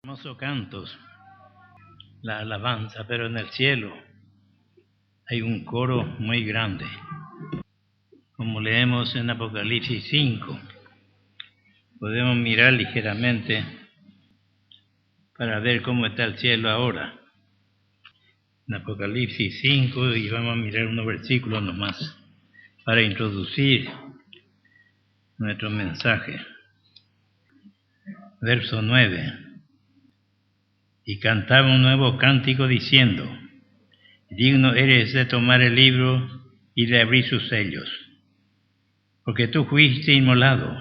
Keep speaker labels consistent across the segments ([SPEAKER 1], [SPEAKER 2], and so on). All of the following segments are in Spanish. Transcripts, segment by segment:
[SPEAKER 1] Hermosos cantos, la alabanza, pero en el cielo hay un coro muy grande. Como leemos en Apocalipsis 5, podemos mirar ligeramente para ver cómo está el cielo ahora. En Apocalipsis 5, y vamos a mirar unos versículos nomás para introducir nuestro mensaje. Verso 9. Y cantaba un nuevo cántico diciendo: digno eres de tomar el libro y de abrir sus sellos, porque tú fuiste inmolado,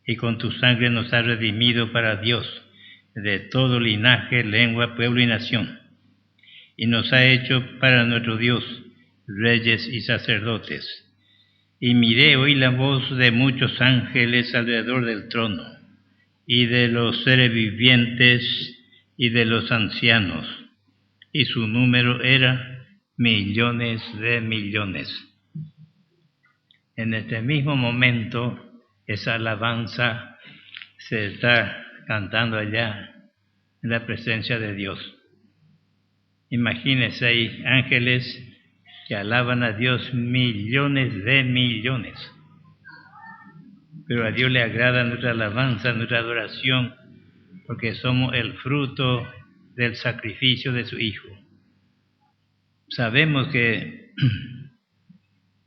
[SPEAKER 1] y con tu sangre nos has redimido para Dios, de todo linaje, lengua, pueblo y nación, y nos ha hecho para nuestro Dios reyes y sacerdotes. Y miré, oí la voz de muchos ángeles alrededor del trono, y de los seres vivientes, y de los ancianos, y su número era millones de millones. En este mismo momento, esa alabanza se está cantando allá en la presencia de Dios. Imagínense, hay ángeles que alaban a Dios millones de millones. Pero a Dios le agrada nuestra alabanza, nuestra adoración, porque somos el fruto del sacrificio de su Hijo. Sabemos que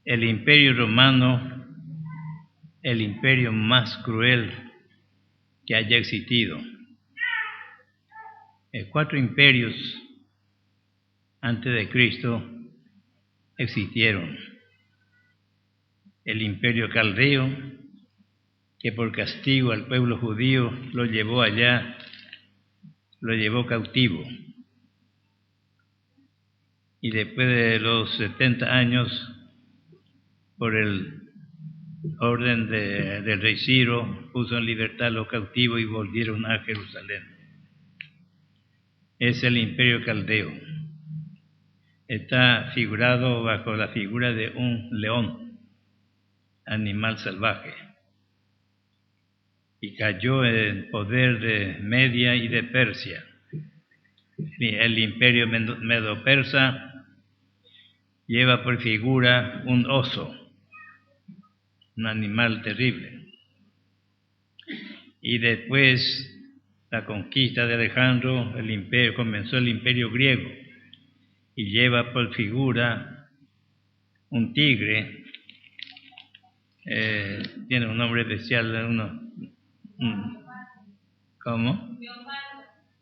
[SPEAKER 1] el imperio romano, el imperio más cruel que haya existido. 4 imperios antes de Cristo existieron. El imperio caldeo, que por castigo al pueblo judío lo llevó allá, lo llevó cautivo. Y después de los 70 años, por el orden del rey Ciro, puso en libertad a los cautivos y volvieron a Jerusalén. Es el imperio caldeo. Está figurado bajo la figura de un león, animal salvaje, y cayó en poder de Media y de Persia. El imperio medo-persa lleva por figura un oso, un animal terrible. Y después la conquista de Alejandro, comenzó el imperio griego, y lleva por figura un tigre, tiene un nombre especial, ¿cómo?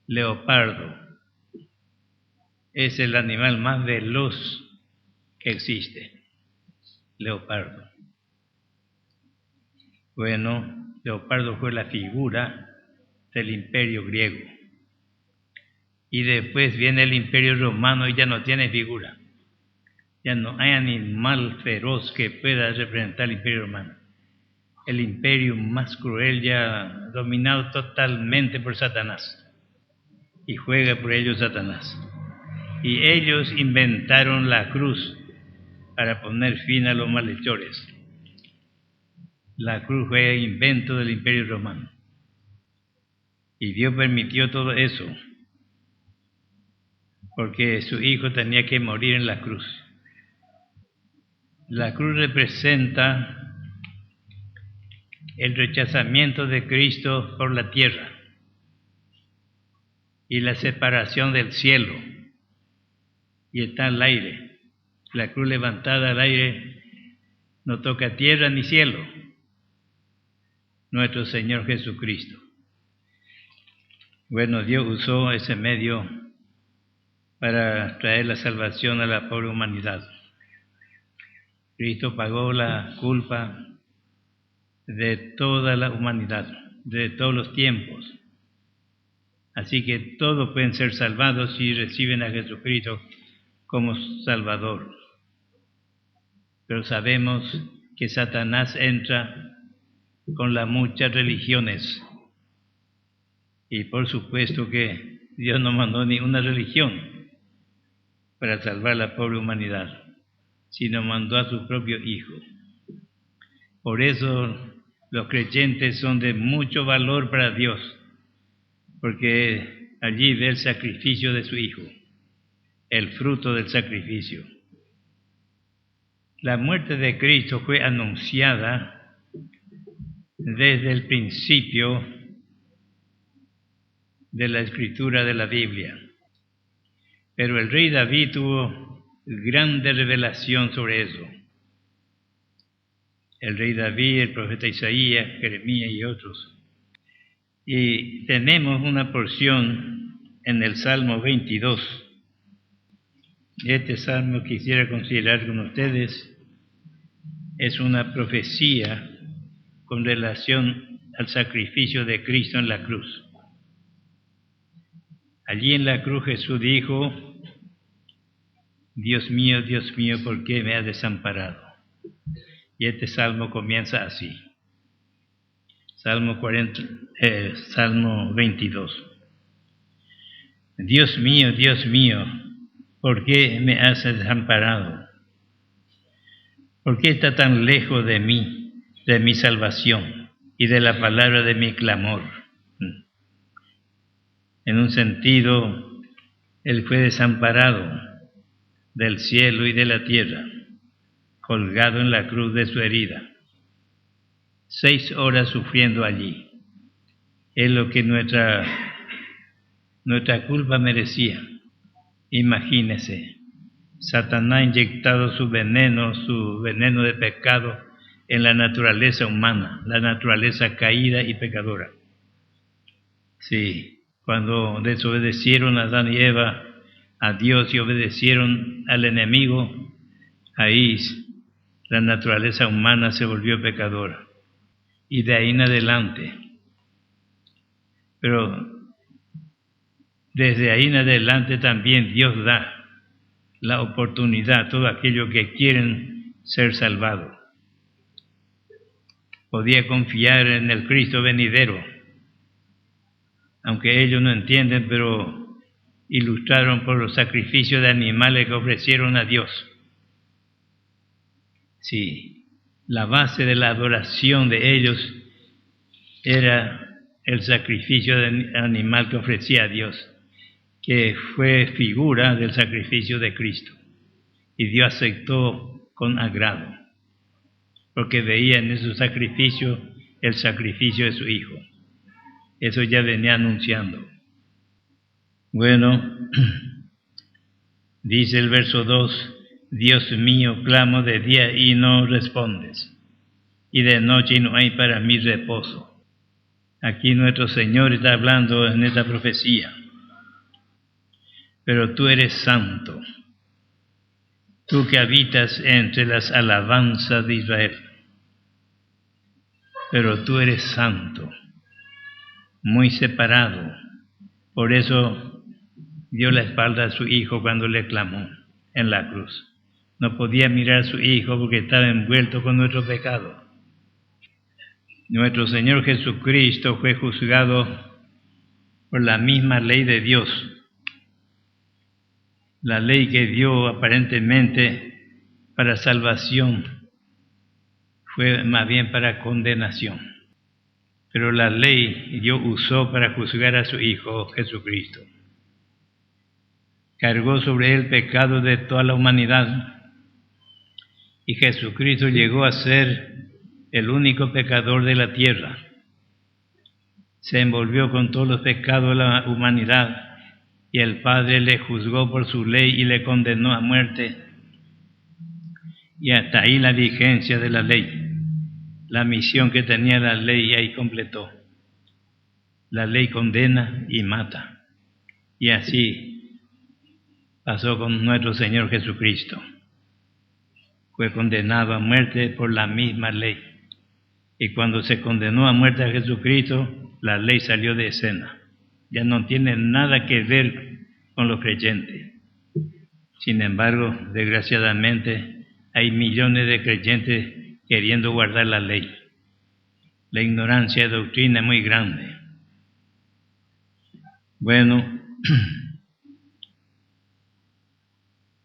[SPEAKER 1] Leopardo. Es el animal más veloz que existe, leopardo. Bueno, leopardo fue la figura del imperio griego. Y después viene el imperio romano y ya no tiene figura. Ya no hay animal feroz que pueda representar el imperio romano. El imperio más cruel, ya dominado totalmente por Satanás. Y juega por ellos Satanás. Y ellos inventaron la cruz para poner fin a los malhechores. La cruz fue el invento del imperio romano. Y Dios permitió todo eso, porque su Hijo tenía que morir en la cruz. La cruz representa el rechazamiento de Cristo por la tierra y la separación del cielo. Y está al aire. La cruz levantada al aire no toca tierra ni cielo. Nuestro Señor Jesucristo. Bueno, Dios usó ese medio para traer la salvación a la pobre humanidad. Cristo pagó la culpa de toda la humanidad, de todos los tiempos. Así que todos pueden ser salvados si reciben a Jesucristo como Salvador. Pero sabemos que Satanás entra con las muchas religiones. Y por supuesto que Dios no mandó ni una religión para salvar a la pobre humanidad, sino mandó a su propio Hijo. Por eso los creyentes son de mucho valor para Dios, porque allí ve el sacrificio de su Hijo, el fruto del sacrificio. La muerte de Cristo fue anunciada desde el principio de la escritura de la Biblia. Pero el rey David tuvo grande revelación sobre eso. El rey David, el profeta Isaías, Jeremías y otros. Y tenemos una porción en el Salmo 22. Este salmo quisiera considerar con ustedes. Es una profecía con relación al sacrificio de Cristo en la cruz. Allí en la cruz Jesús dijo: Dios mío, ¿por qué me has desamparado? Y este salmo comienza así. Salmo 22. Dios mío, ¿por qué me has desamparado? ¿Por qué está tan lejos de mí, de mi salvación y de la palabra de mi clamor? En un sentido, Él fue desamparado del cielo y de la tierra, colgado en la cruz de su herida. 6 horas sufriendo allí. Es lo que nuestra culpa merecía. Imagínese, Satanás ha inyectado su veneno de pecado en la naturaleza humana, la naturaleza caída y pecadora. Sí, cuando desobedecieron a Adán y Eva, a Dios, y obedecieron al enemigo, ahí la naturaleza humana se volvió pecadora. Y de ahí en adelante. Pero desde ahí en adelante también Dios da la oportunidad a todos aquellos que quieren ser salvados. Podía confiar en el Cristo venidero, aunque ellos no entienden, pero ilustraron por los sacrificios de animales que ofrecieron a Dios. Sí, la base de la adoración de ellos era el sacrificio de animal que ofrecía a Dios, que fue figura del sacrificio de Cristo. Y Dios aceptó con agrado, porque veía en ese sacrificio el sacrificio de su Hijo. Eso ya venía anunciando. Bueno, dice el verso 2, Dios mío, clamo de día y no respondes, y de noche no hay para mí reposo. Aquí nuestro Señor está hablando en esta profecía. Pero tú eres santo, tú que habitas entre las alabanzas de Israel. Pero tú eres santo, muy separado. Por eso dio la espalda a su Hijo cuando le clamó en la cruz. No podía mirar a su Hijo porque estaba envuelto con nuestro pecado. Nuestro Señor Jesucristo fue juzgado por la misma ley de Dios. La ley que dio aparentemente para salvación fue más bien para condenación. Pero la ley Dios usó para juzgar a su Hijo Jesucristo. Cargó sobre él el pecado de toda la humanidad. Y Jesucristo llegó a ser el único pecador de la tierra. Se envolvió con todos los pecados de la humanidad. Y el Padre le juzgó por su ley y le condenó a muerte. Y hasta ahí la vigencia de la ley. La misión que tenía la ley ahí completó. La ley condena y mata. Y así pasó con nuestro Señor Jesucristo. Fue condenado a muerte por la misma ley. Y cuando se condenó a muerte a Jesucristo, la ley salió de escena. Ya no tiene nada que ver con los creyentes. Sin embargo, desgraciadamente, hay millones de creyentes queriendo guardar la ley. La ignorancia de doctrina es muy grande. Bueno,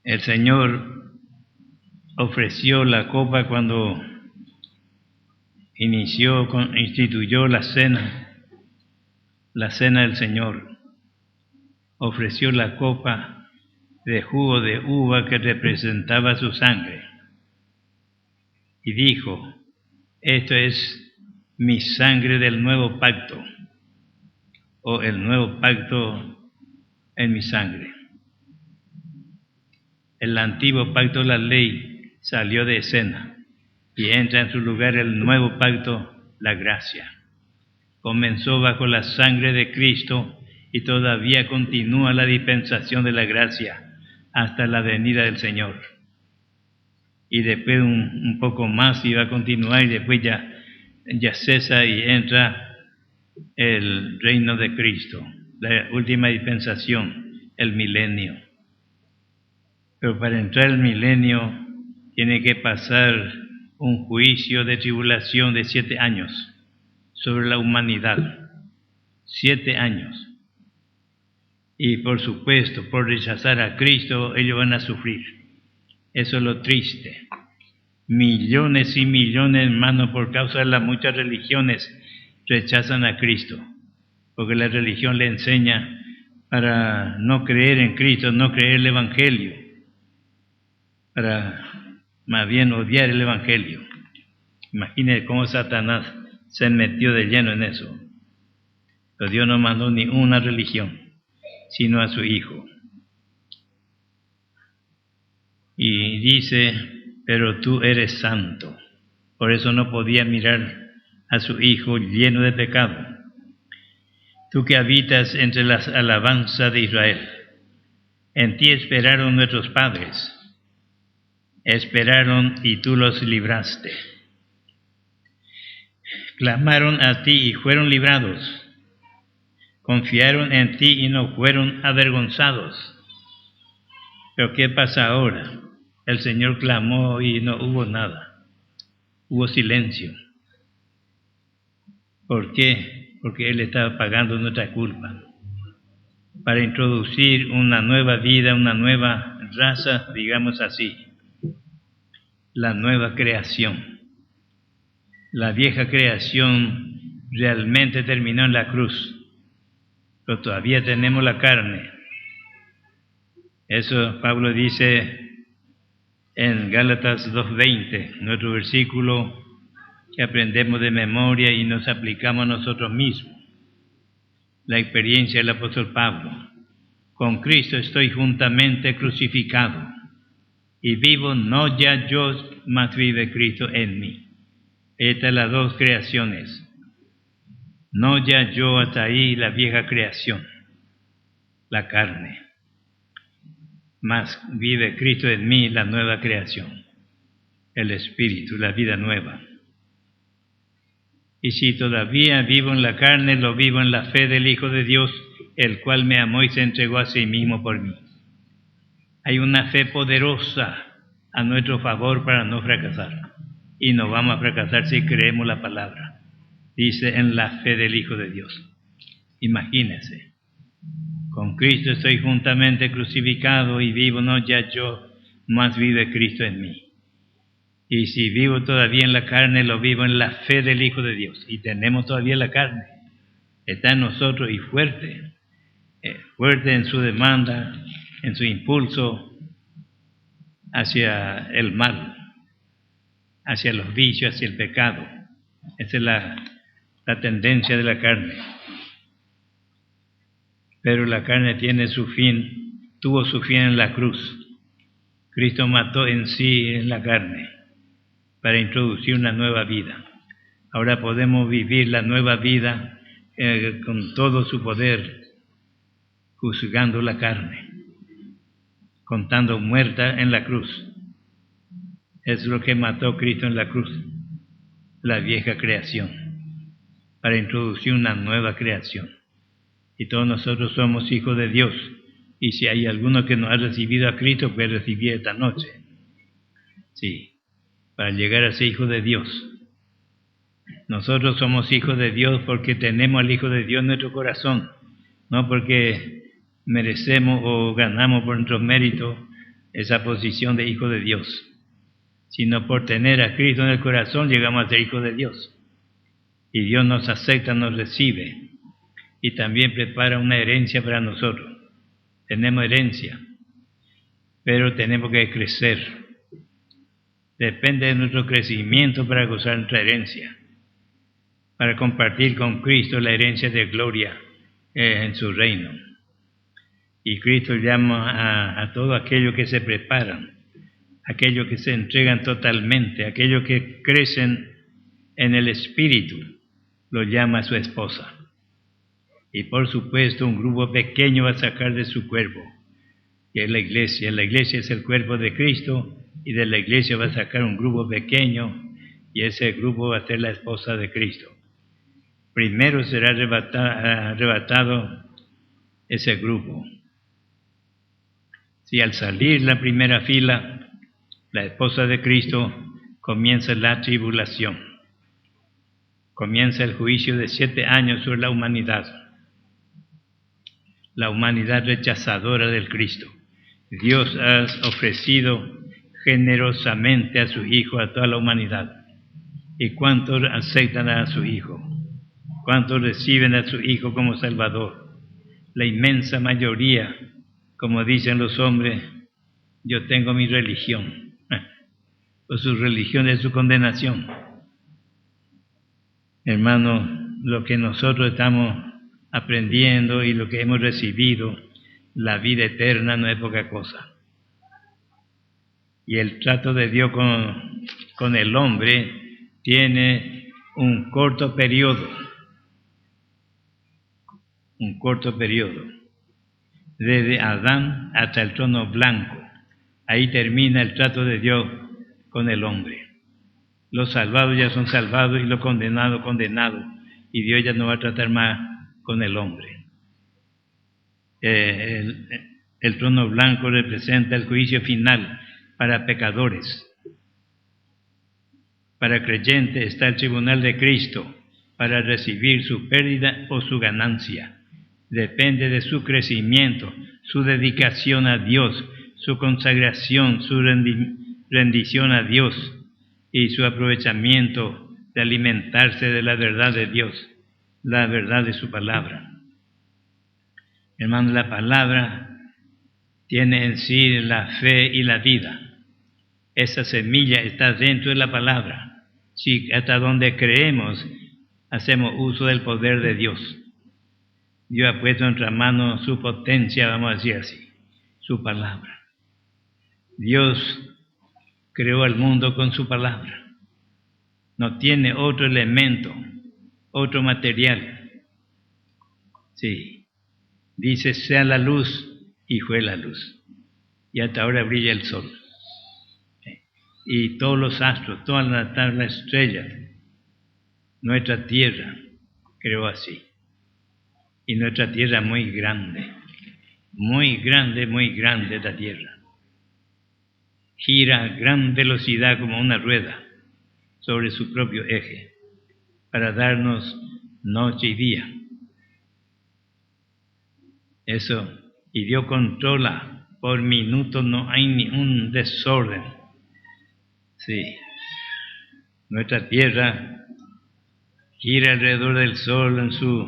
[SPEAKER 1] el Señor ofreció la copa cuando instituyó la cena del Señor. ofreció la copa de jugo de uva que representaba su sangre y dijo: esto es mi sangre del nuevo pacto, o el nuevo pacto en mi sangre. El antiguo pacto, la ley, salió de escena y entra en su lugar el nuevo pacto, la gracia. Comenzó bajo la sangre de Cristo y todavía continúa la dispensación de la gracia hasta la venida del Señor. Y después un poco más iba a continuar y después ya cesa y entra el reino de Cristo, la última dispensación, el milenio. Pero para entrar al milenio tiene que pasar un juicio de tribulación de 7 años sobre la humanidad. 7 años. Y por supuesto, por rechazar a Cristo, ellos van a sufrir. Eso es lo triste. Millones y millones, hermanos, por causa de las muchas religiones, rechazan a Cristo. Porque la religión le enseña para no creer en Cristo, no creer el Evangelio. Para más bien odiar el Evangelio. Imagínense cómo Satanás se metió de lleno en eso. Pero Dios no mandó ni una religión, sino a su Hijo. Y dice: pero tú eres santo. Por eso no podía mirar a su Hijo lleno de pecado. Tú que habitas entre las alabanzas de Israel, en ti esperaron nuestros padres. Esperaron y tú los libraste. Clamaron a ti y fueron librados. Confiaron en ti y no fueron avergonzados. Pero ¿qué pasa ahora? El Señor clamó y no hubo nada. Hubo silencio. ¿Por qué? Porque Él estaba pagando nuestra culpa. Para introducir una nueva vida, una nueva raza, digamos así. La nueva creación. La vieja creación realmente terminó en la cruz. Pero todavía tenemos la carne. Eso Pablo dice en Gálatas 2:20, nuestro versículo que aprendemos de memoria y nos aplicamos a nosotros mismos. La experiencia del apóstol Pablo. Con Cristo estoy juntamente crucificado y vivo no ya yo, mas vive Cristo en mí. Estas son las dos creaciones. No ya yo, hasta ahí la vieja creación, la carne. Mas vive Cristo en mí, la nueva creación, el Espíritu, la vida nueva. Y si todavía vivo en la carne, lo vivo en la fe del Hijo de Dios, el cual me amó y se entregó a sí mismo por mí. Hay una fe poderosa a nuestro favor para no fracasar. Y no vamos a fracasar si creemos la palabra. Dice, en la fe del Hijo de Dios. Imagínense. Con Cristo estoy juntamente crucificado y vivo no ya yo, mas vive Cristo en mí. Y si vivo todavía en la carne, lo vivo en la fe del Hijo de Dios. Y tenemos todavía la carne. Está en nosotros y fuerte. Fuerte en su demanda, en su impulso hacia el mal, hacia los vicios, hacia el pecado. Esa es la tendencia de la carne. Pero la carne tiene su fin, tuvo su fin en la cruz. Cristo mató en sí en la carne para introducir una nueva vida. Ahora podemos vivir la nueva vida con todo su poder, juzgando la carne, contando muerta en la cruz. Es lo que mató Cristo en la cruz, la vieja creación, para introducir una nueva creación. Y todos nosotros somos hijos de Dios. Y si hay alguno que no ha recibido a Cristo, puede recibir esta noche. Sí, para llegar a ser hijo de Dios. Nosotros somos hijos de Dios porque tenemos al Hijo de Dios en nuestro corazón. No porque merecemos o ganamos por nuestros méritos esa posición de hijo de Dios. Sino por tener a Cristo en el corazón llegamos a ser hijos de Dios. Y Dios nos acepta, nos recibe. Y también prepara una herencia para nosotros. tenemos herencia, pero tenemos que crecer. Depende de nuestro crecimiento para gozar nuestra herencia, para compartir con Cristo la herencia de gloria en su reino. Y Cristo llama a todos aquellos que se preparan, aquellos que se entregan totalmente, aquellos que crecen en el Espíritu, los llama a su esposa. Y por supuesto un grupo pequeño va a sacar de su cuerpo, que es la iglesia. La iglesia es el cuerpo de Cristo, y de la iglesia va a sacar un grupo pequeño, y ese grupo va a ser la esposa de Cristo. Primero será arrebatado ese grupo. Si al salir la primera fila, la esposa de Cristo, comienza la tribulación. Comienza el juicio de 7 años sobre la humanidad rechazadora del Cristo. Dios ha ofrecido generosamente a su Hijo a toda la humanidad. ¿Y cuántos aceptan a su Hijo? ¿Cuántos reciben a su Hijo como Salvador? La inmensa mayoría, como dicen los hombres, yo tengo mi religión. Pues su religión es su condenación. Hermano, lo que nosotros estamos aprendiendo y lo que hemos recibido, la vida eterna no es poca cosa. Y el trato de Dios con el hombre tiene un corto periodo. Un corto periodo. Desde Adán hasta el trono blanco. Ahí termina el trato de Dios con el hombre. Los salvados ya son salvados y los condenados, condenados. Y Dios ya no va a tratar más con el hombre. El trono blanco representa el juicio final para pecadores. Para creyentes está el tribunal de Cristo para recibir su pérdida o su ganancia. Depende de su crecimiento, su dedicación a Dios, su consagración, su rendición a Dios y su aprovechamiento de alimentarse de la verdad de Dios, la verdad de su palabra. Hermanos, la palabra tiene en sí la fe y la vida. Esa semilla está dentro de la palabra. Si hasta donde creemos, hacemos uso del poder de Dios. Dios ha puesto en nuestra mano su potencia, vamos a decir así, su palabra. Dios creó al mundo con su palabra. No tiene otro elemento, otro material. Sí. Dice, sea la luz, y fue la luz. Y hasta ahora brilla el sol. Y todos los astros, todas las estrellas, nuestra tierra creó así. Y nuestra tierra muy grande la tierra. Gira a gran velocidad como una rueda sobre su propio eje para darnos noche y día. Eso, y Dios controla por minuto, no hay ni un desorden. Sí, nuestra tierra gira alrededor del sol en su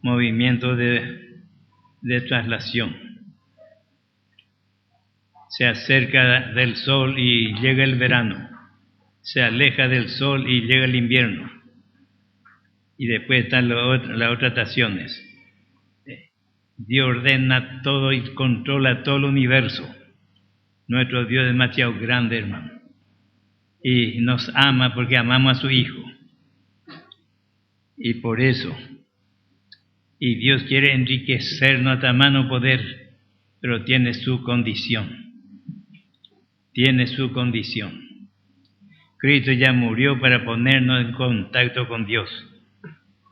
[SPEAKER 1] movimiento de traslación. Se acerca del sol y llega el verano. Se aleja del sol y llega el invierno. Y después están las otras estaciones. Dios ordena todo y controla todo el universo. Nuestro Dios es demasiado grande, hermano. Y nos ama porque amamos a su Hijo. Y por eso. Y Dios quiere enriquecernos hasta mano poder, pero tiene su condición. Tiene su condición. Cristo ya murió para ponernos en contacto con Dios.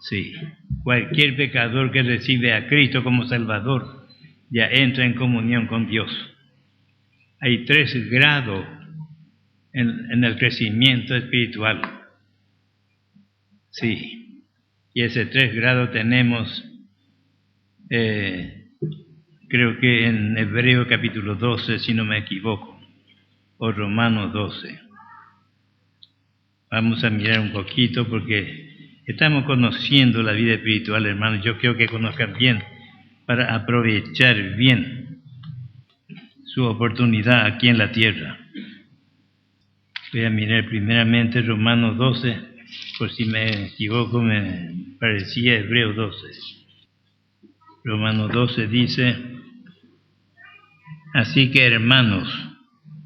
[SPEAKER 1] Sí, cualquier pecador que recibe a Cristo como Salvador ya entra en comunión con Dios. Hay 3 grados en el crecimiento espiritual. Sí, y ese 3 grados tenemos, creo que en Hebreos capítulo 12, si no me equivoco, o Romanos 12. Vamos a mirar un poquito porque estamos conociendo la vida espiritual, hermanos. Yo quiero que conozcan bien para aprovechar bien su oportunidad aquí en la tierra. Voy a mirar primeramente Romanos 12, por si me equivoco, me parecía Hebreos 12. Romanos 12 dice: así que, hermanos,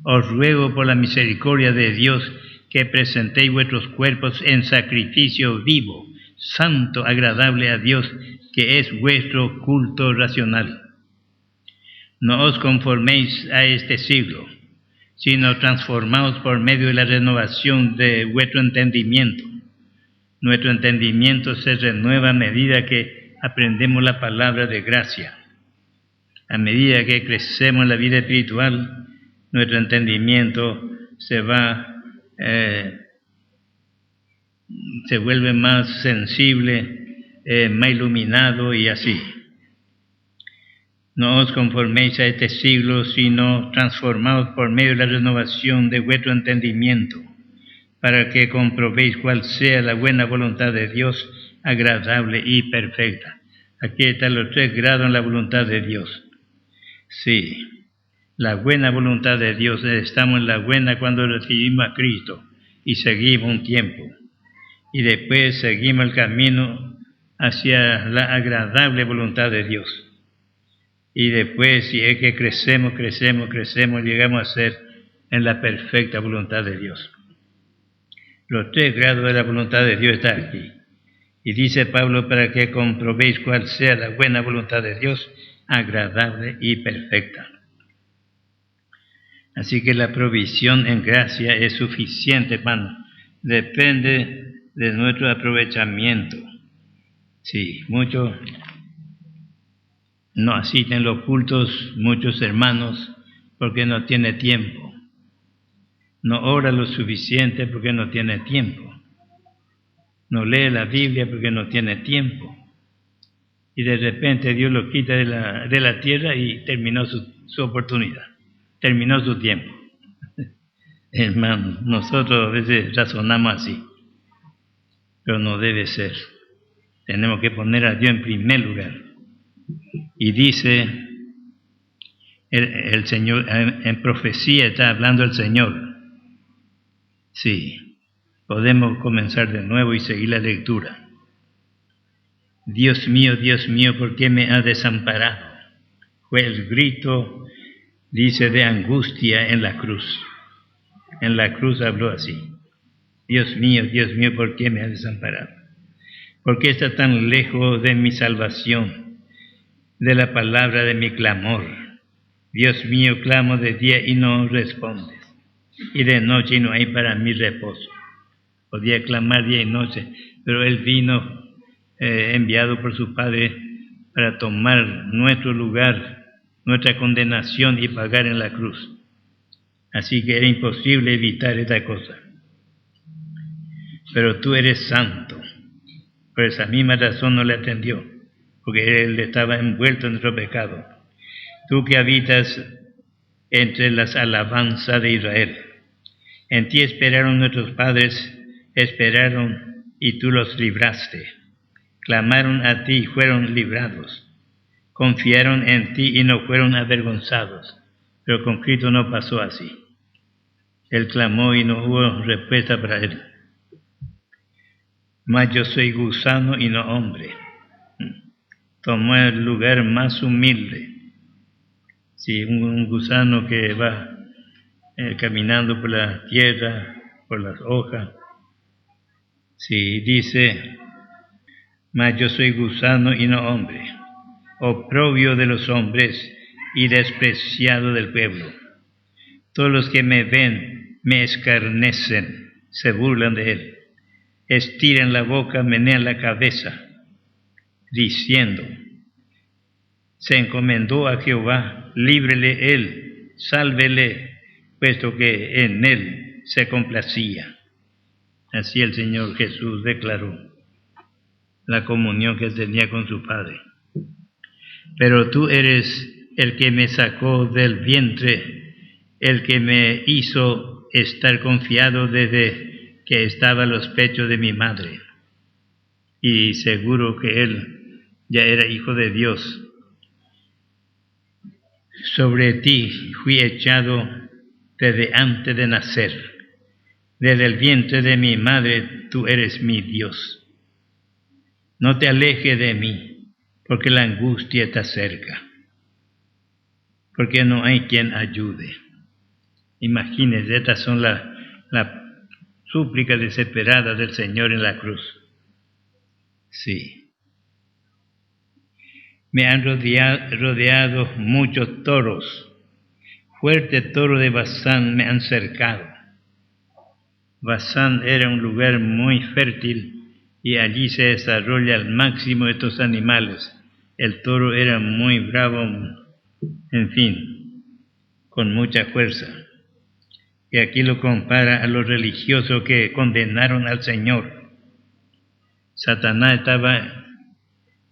[SPEAKER 1] os ruego por la misericordia de Dios que presentéis vuestros cuerpos en sacrificio vivo, santo, agradable a Dios, que es vuestro culto racional. No os conforméis a este siglo, sino transformaos por medio de la renovación de vuestro entendimiento. Nuestro entendimiento se renueva a medida que aprendemos la palabra de gracia. A medida que crecemos en la vida espiritual, nuestro entendimiento se vuelve más sensible, más iluminado y así. No os conforméis a este siglo, sino transformaos por medio de la renovación de vuestro entendimiento, para que comprobéis cuál sea la buena voluntad de Dios, agradable y perfecta. Aquí están los 3 grados en la voluntad de Dios. Sí, la buena voluntad de Dios, estamos en la buena cuando recibimos a Cristo y seguimos un tiempo. Y después seguimos el camino hacia la agradable voluntad de Dios. Y después, si es que crecemos, llegamos a ser en la perfecta voluntad de Dios. Los 3 grados de la voluntad de Dios están aquí. Y dice Pablo, para que comprobéis cuál sea la buena voluntad de Dios, agradable y perfecta. Así que la provisión en gracia es suficiente, hermano. Depende de nuestro aprovechamiento. Sí, muchos no asisten los cultos, muchos hermanos, porque no tiene tiempo. No ora lo suficiente porque no tiene tiempo. No lee la Biblia porque no tiene tiempo. Y de repente Dios lo quita de la tierra y terminó su oportunidad. Terminó su tiempo. Hermano, nosotros a veces razonamos así, pero no debe ser. Tenemos que poner a Dios en primer lugar. Y dice el Señor, en profecía está hablando el Señor. Sí, podemos comenzar de nuevo y seguir la lectura. Dios mío, ¿por qué me has desamparado? Fue el grito, dice, de angustia en la cruz. En la cruz habló así: Dios mío, ¿por qué me has desamparado? ¿Por qué estás tan lejos de mi salvación, de la palabra de mi clamor? Dios mío, clamo de día y no respondes, y de noche y no hay para mí reposo. Podía clamar día y noche, pero Él vino enviado por su Padre para tomar nuestro lugar, nuestra condenación y pagar en la cruz. Así que era imposible evitar esta cosa. Pero tú eres santo. Por esa misma razón no le atendió, porque Él estaba envuelto en nuestro pecado. Tú que habitas entre las alabanzas de Israel, en ti esperaron nuestros padres, esperaron y tú los libraste. Clamaron a ti y fueron librados. Confiaron en ti y no fueron avergonzados. Pero con Cristo no pasó así. Él clamó y no hubo respuesta para él. Mas yo soy gusano y no hombre. Tomó el lugar más humilde. Sí, un gusano que va caminando por la tierra, por las hojas. Sí, dice: mas yo soy gusano y no hombre, oprobio de los hombres y despreciado del pueblo. Todos los que me ven me escarnecen, se burlan de él, estiran la boca, menean la cabeza, diciendo: se encomendó a Jehová, líbrele él, sálvele, puesto que en él se complacía. Así el Señor Jesús declaró la comunión que tenía con su Padre. Pero tú eres el que me sacó del vientre, el que me hizo estar confiado desde que estaba en los pechos de mi madre. Y seguro que él ya era hijo de Dios. Sobre ti fui echado desde antes de nacer. Desde el vientre de mi madre tú eres mi Dios. No te alejes de mí, porque la angustia está cerca, porque no hay quien ayude. Imagínense, estas son las súplicas desesperadas del Señor en la cruz. Sí. Me han rodeado muchos toros. Fuertes toros de Basán me han cercado. Basán era un lugar muy fértil y allí se desarrolla al máximo estos animales. El toro era muy bravo, en fin, con mucha fuerza. Y aquí lo compara a los religiosos que condenaron al Señor. Satanás estaba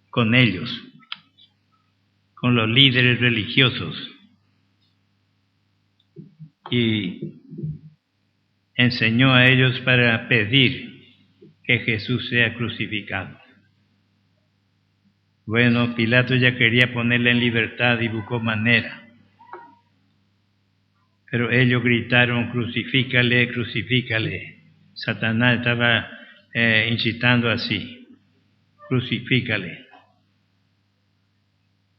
[SPEAKER 1] con ellos, con los líderes religiosos, y enseñó a ellos para pedir que Jesús sea crucificado. Bueno, Pilato ya quería ponerle en libertad y buscó manera. Pero ellos gritaron, crucifícale, crucifícale. Satanás estaba incitando así, crucifícale.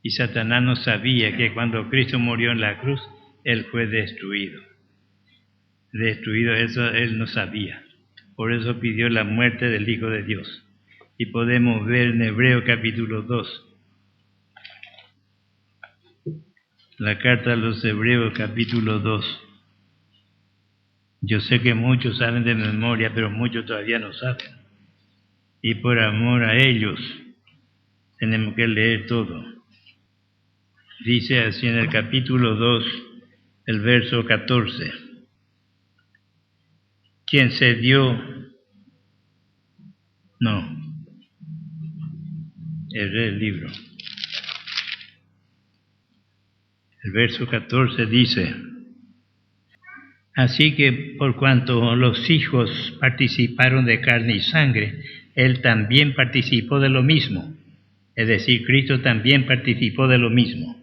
[SPEAKER 1] Y Satanás no sabía que cuando Cristo murió en la cruz, Él fue destruido. Destruido, eso Él no sabía. Por eso pidió la muerte del Hijo de Dios. Y podemos ver en Hebreos capítulo 2. La carta a los Hebreos capítulo 2. Yo sé que muchos saben de memoria, pero muchos todavía no saben. Y por amor a ellos, tenemos que leer todo. Dice así en el capítulo 2, el verso 14. Quien se dio... No. El libro. El verso 14 dice: así que por cuanto los hijos participaron de carne y sangre, Él también participó de lo mismo. Es decir, Cristo también participó de lo mismo,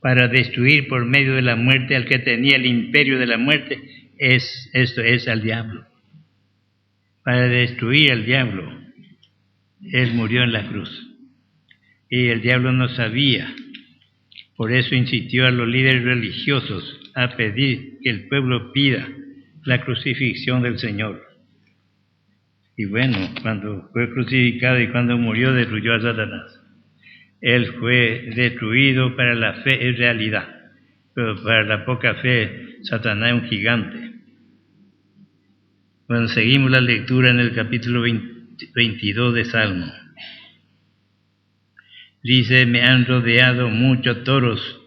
[SPEAKER 1] para destruir por medio de la muerte al que tenía el imperio de la muerte, esto es al diablo. Para destruir al diablo, Él murió en la cruz. Y el diablo no sabía. Por eso insistió a los líderes religiosos a pedir que el pueblo pida la crucifixión del Señor. Y bueno, cuando fue crucificado y cuando murió, destruyó a Satanás. Él fue destruido. Para la fe es realidad, pero para la poca fe, Satanás es un gigante. Bueno, seguimos la lectura en el capítulo 22 de Salmo. Dice: me han rodeado muchos toros,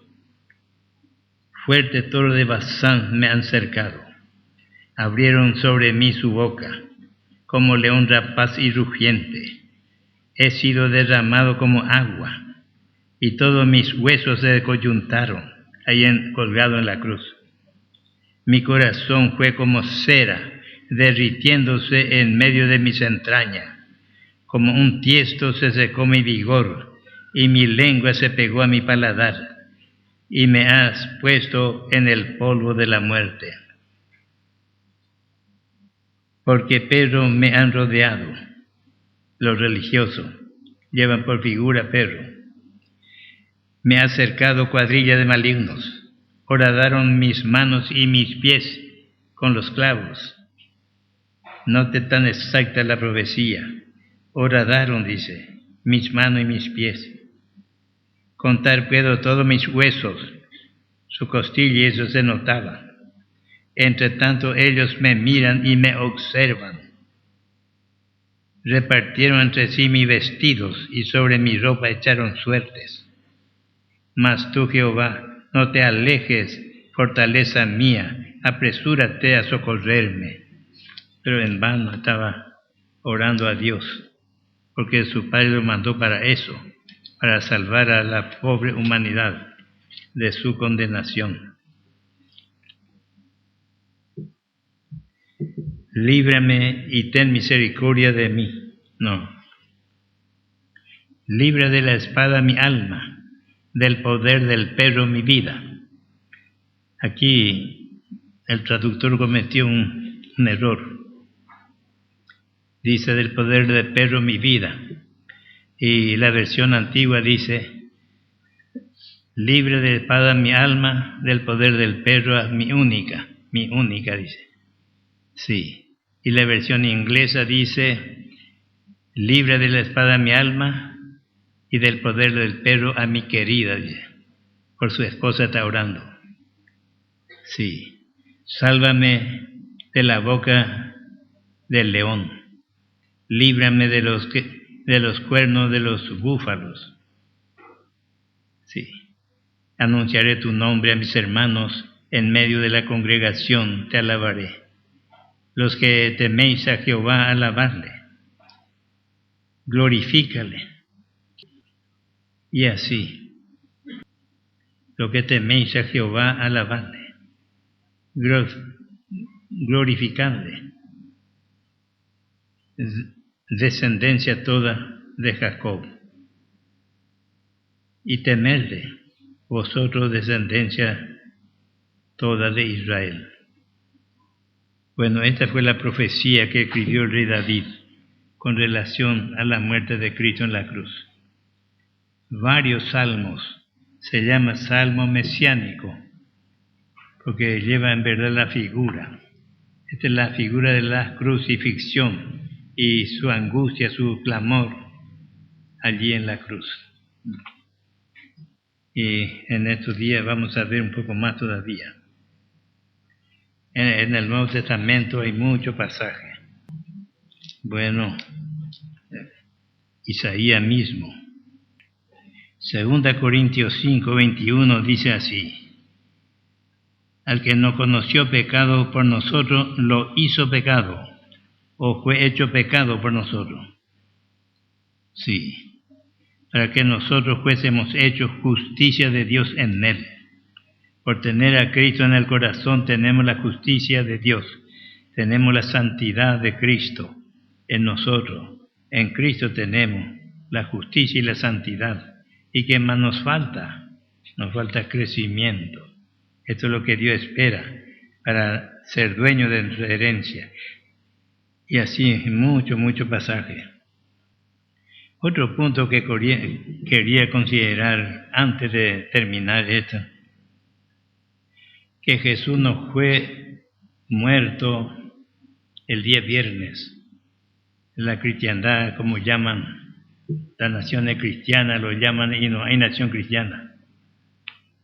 [SPEAKER 1] fuertes toros de Basán me han cercado. Abrieron sobre mí su boca, como león rapaz y rugiente. He sido derramado como agua, y todos mis huesos se descoyuntaron, colgado en la cruz. Mi corazón fue como cera, derritiéndose en medio de mis entrañas. Como un tiesto se secó mi vigor, y mi lengua se pegó a mi paladar, y me has puesto en el polvo de la muerte. Porque perros me han rodeado. Los religiosos llevan por figura perro. Me ha cercado cuadrilla de malignos. Horadaron mis manos y mis pies con los clavos. Note tan exacta la profecía. Horadaron, dice, mis manos y mis pies. Contar puedo todos mis huesos. Su costilla, eso se notaba. Entre tanto ellos me miran y me observan. Repartieron entre sí mis vestidos y sobre mi ropa echaron suertes. Mas tú, Jehová, no te alejes, fortaleza mía, apresúrate a socorrerme. Pero en vano estaba orando a Dios, porque su Padre lo mandó para eso, para salvar a la pobre humanidad de su condenación. Líbrame y ten misericordia de mí. No. Libra de la espada mi alma, del poder del perro mi vida. Aquí el traductor cometió un error. Dice del poder del perro mi vida. Y la versión antigua dice, libre de espada mi alma, del poder del perro mi única dice. Sí. Y la versión inglesa dice, libre de la espada mi alma y del poder del perro a mi querida, dice. Por su esposa está orando. Sí. Sálvame de la boca del león. Líbrame de los cuernos de los búfalos. Sí. Anunciaré tu nombre a mis hermanos, en medio de la congregación te alabaré. Los que teméis a Jehová, alabadle. Glorifícale. Y así, los que teméis a Jehová, alabadle. Glorificadle. Descendencia toda de Jacob. Y temedle, vosotros descendencia toda de Israel. Bueno, esta fue la profecía que escribió el rey David con relación a la muerte de Cristo en la cruz. Varios salmos, se llama salmo mesiánico, porque lleva en verdad la figura. Esta es la figura de la crucifixión y su angustia, su clamor allí en la cruz. Y en estos días vamos a ver un poco más todavía. En el Nuevo Testamento hay mucho pasaje. Bueno, Isaías mismo. 2 Corintios 5, 21 dice así. Al que no conoció pecado por nosotros, lo hizo pecado, o fue hecho pecado por nosotros. Sí, para que nosotros fuésemos hechos justicia de Dios en él. Por tener a Cristo en el corazón tenemos la justicia de Dios, tenemos la santidad de Cristo en nosotros. En Cristo tenemos la justicia y la santidad. ¿Y qué más nos falta? Nos falta crecimiento. Esto es lo que Dios espera para ser dueño de nuestra herencia. Y así mucho pasaje. Otro punto que quería considerar antes de terminar esto, que Jesús no fue muerto el día viernes. La cristiandad, como llaman las naciones cristianas, lo llaman, y no hay nación cristiana,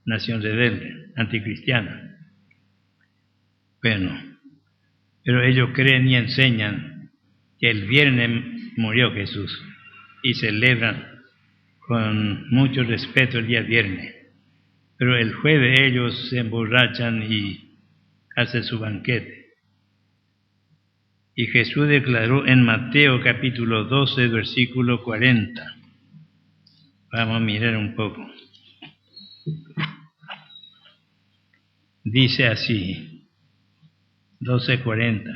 [SPEAKER 1] nación rebelde, anticristiana. Bueno, pero ellos creen y enseñan que el viernes murió Jesús y celebran con mucho respeto el día viernes. Pero el jueves ellos se emborrachan y hacen su banquete. Y Jesús declaró en Mateo capítulo 12, versículo 40. Vamos a mirar un poco. Dice así, 12:40.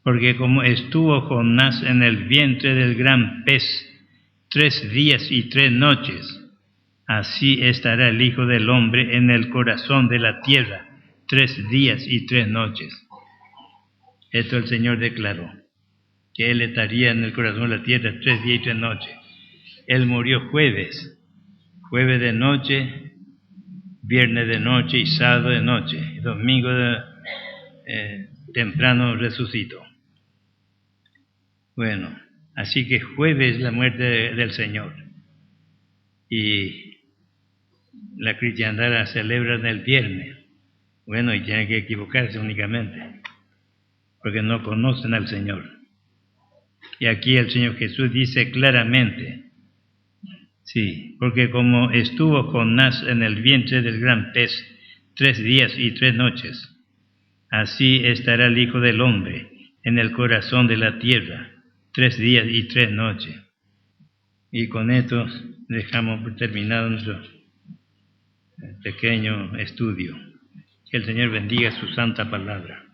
[SPEAKER 1] Porque como estuvo Jonás en el vientre del gran pez 3 días y 3 noches, así estará el Hijo del Hombre en el corazón de la tierra 3 días y 3 noches. Esto el Señor declaró, que Él estaría en el corazón de la tierra 3 días y 3 noches. Él murió jueves de noche, viernes de noche y sábado de noche. Y domingo temprano resucitó. Bueno, así que jueves es la muerte del Señor. Y la cristiandad la celebran el viernes. Bueno, y tienen que equivocarse únicamente, porque no conocen al Señor. Y aquí el Señor Jesús dice claramente, sí, porque como estuvo Jonás en el vientre del gran pez 3 días y 3 noches, así estará el Hijo del Hombre en el corazón de la tierra 3 días y 3 noches. Y con esto dejamos terminado nuestro pequeño estudio. Que el Señor bendiga su santa palabra.